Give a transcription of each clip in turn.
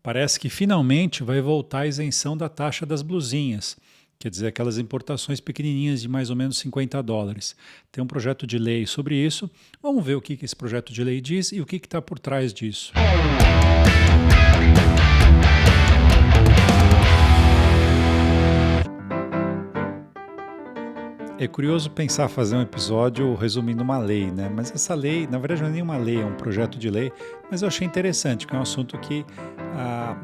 Parece que finalmente vai voltar a isenção da taxa das blusinhas, quer dizer, aquelas importações pequenininhas de mais ou menos US$ 50. Tem um projeto de lei sobre isso. Vamos ver o que esse projeto de lei diz e o que está por trás disso. É curioso pensar fazer um episódio resumindo uma lei, né? Mas essa lei, na verdade, não é nenhuma lei, é um projeto de lei, mas eu achei interessante, que é um assunto que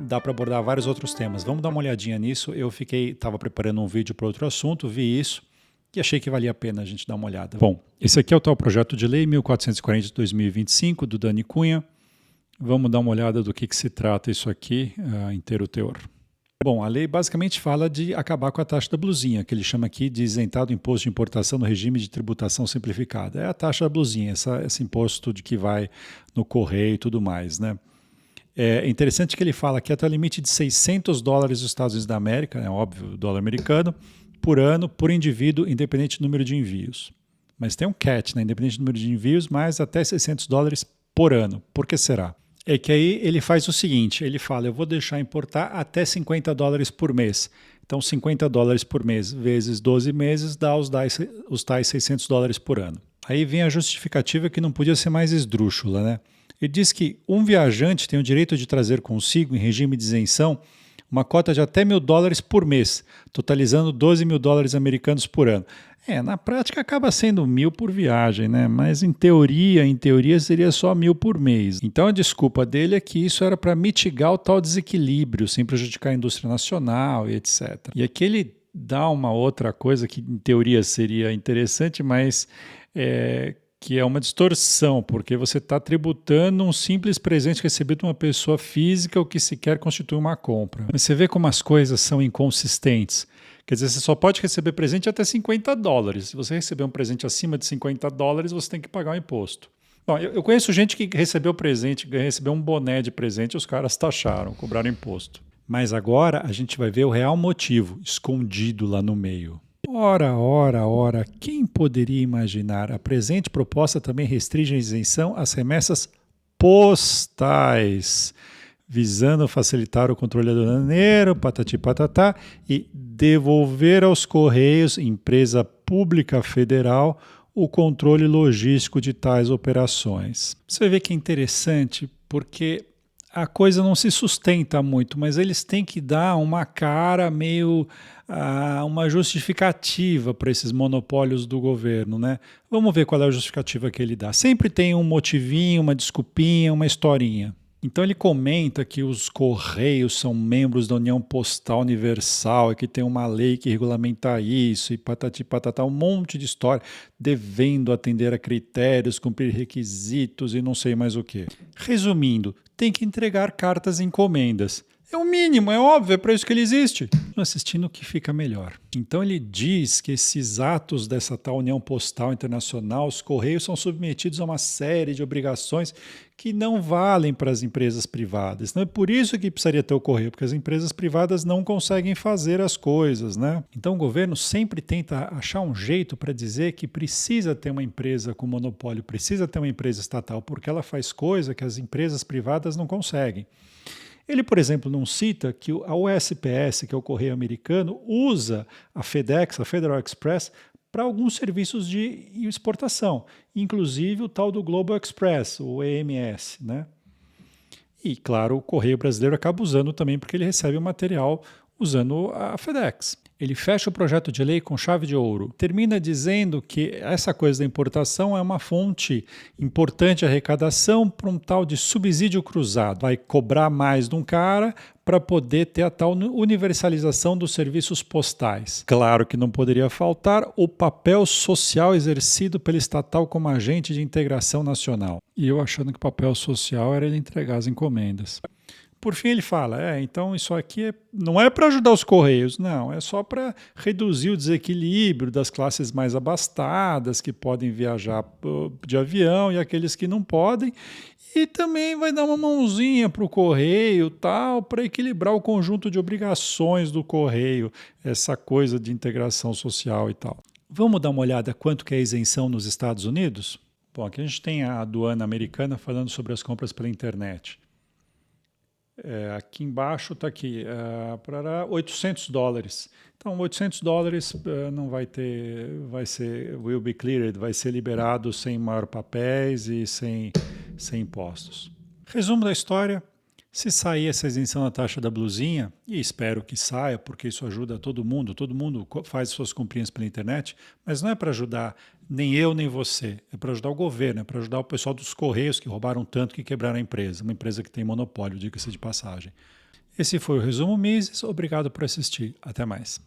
dá para abordar vários outros temas. Vamos dar uma olhadinha nisso. Eu estava preparando um vídeo para outro assunto, vi isso e achei que valia a pena a gente dar uma olhada. Bom, esse aqui é o tal projeto de lei 1440 de 2025, do Dani Cunha. Vamos dar uma olhada do que se trata isso aqui, inteiro teor. Bom, a lei basicamente fala de acabar com a taxa da blusinha, que ele chama aqui de isentado imposto de importação no regime de tributação simplificada. É a taxa da blusinha, esse imposto de que vai no correio e tudo mais, né? É interessante que ele fala que até o limite de $600 dos Estados Unidos da América, é óbvio, o dólar americano, por ano, por indivíduo, independente do número de envios. Mas tem um catch, né? Independente do número de envios, mais até $600 por ano. Por que será? É que aí ele faz o seguinte, ele fala, eu vou deixar importar até $50 por mês. Então, $50 por mês vezes 12 meses dá os tais $600 por ano. Aí vem a justificativa que não podia ser mais esdrúxula, né? Ele diz que um viajante tem o direito de trazer consigo, em regime de isenção, uma cota de até $1.000 por mês, totalizando $12.000 americanos por ano. Na prática acaba sendo 1.000 por viagem, né? Mas em teoria seria só 1.000 por mês. Então a desculpa dele é que isso era para mitigar o tal desequilíbrio, sem prejudicar a indústria nacional e etc. E aqui ele dá uma outra coisa que em teoria seria interessante, mas que é uma distorção, porque você está tributando um simples presente recebido de uma pessoa física, o que sequer constitui uma compra. Mas você vê como as coisas são inconsistentes. Quer dizer, você só pode receber presente até $50. Se você receber um presente acima de $50, você tem que pagar o imposto. Bom, eu conheço gente que recebeu presente, recebeu um boné de presente e os caras taxaram, cobraram imposto. Mas agora a gente vai ver o real motivo, escondido lá no meio. Ora, quem poderia imaginar? A presente proposta também restringe a isenção às remessas postais, visando facilitar o controle aduaneiro, patati patatá, e devolver aos Correios, empresa pública federal, o controle logístico de tais operações. Você vê que é interessante porque a coisa não se sustenta muito, mas eles têm que dar uma cara meio uma justificativa para esses monopólios do governo, né? Vamos ver qual é a justificativa que ele dá. Sempre tem um motivinho, uma desculpinha, uma historinha. Então ele comenta que os Correios são membros da União Postal Universal e que tem uma lei que regulamenta isso e patati patatá, um monte de história, devendo atender a critérios, cumprir requisitos e não sei mais o que. Resumindo, tem que entregar cartas e encomendas. É o mínimo, é óbvio, é para isso que ele existe. Assistindo o que fica melhor. Então ele diz que esses atos dessa tal União Postal Internacional, os Correios são submetidos a uma série de obrigações que não valem para as empresas privadas. Não é por isso que precisaria ter o Correio, porque as empresas privadas não conseguem fazer as coisas, né? Então o governo sempre tenta achar um jeito para dizer que precisa ter uma empresa com monopólio, precisa ter uma empresa estatal, porque ela faz coisa que as empresas privadas não conseguem. Ele, por exemplo, não cita que a USPS, que é o Correio Americano, usa a FedEx, a Federal Express, para alguns serviços de exportação, inclusive o tal do Global Express, o EMS, né? E, claro, o Correio Brasileiro acaba usando também porque ele recebe o material usando a FedEx. Ele fecha o projeto de lei com chave de ouro. Termina dizendo que essa coisa da importação é uma fonte importante de arrecadação para um tal de subsídio cruzado. Vai cobrar mais de um cara para poder ter a tal universalização dos serviços postais. Claro que não poderia faltar o papel social exercido pela estatal como agente de integração nacional. E eu achando que o papel social era ele entregar as encomendas. Por fim ele fala, então isso aqui não é para ajudar os Correios, não, é só para reduzir o desequilíbrio das classes mais abastadas que podem viajar de avião e aqueles que não podem, e também vai dar uma mãozinha para o Correio, tal, para equilibrar o conjunto de obrigações do Correio, essa coisa de integração social e tal. Vamos dar uma olhada quanto que é a isenção nos Estados Unidos? Bom, aqui a gente tem a aduana americana falando sobre as compras pela internet. Aqui embaixo está aqui, para $800. Então, $800 não vai ter, will be cleared, vai ser liberado sem maior papéis e sem impostos. Resumo da história: se sair essa isenção da taxa da blusinha, e espero que saia, porque isso ajuda todo mundo faz suas comprinhas pela internet, mas não é para ajudar nem eu nem você, é para ajudar o governo, é para ajudar o pessoal dos Correios que roubaram tanto que quebraram a empresa, uma empresa que tem monopólio, diga-se de passagem. Esse foi o Resumo Mises, obrigado por assistir, até mais.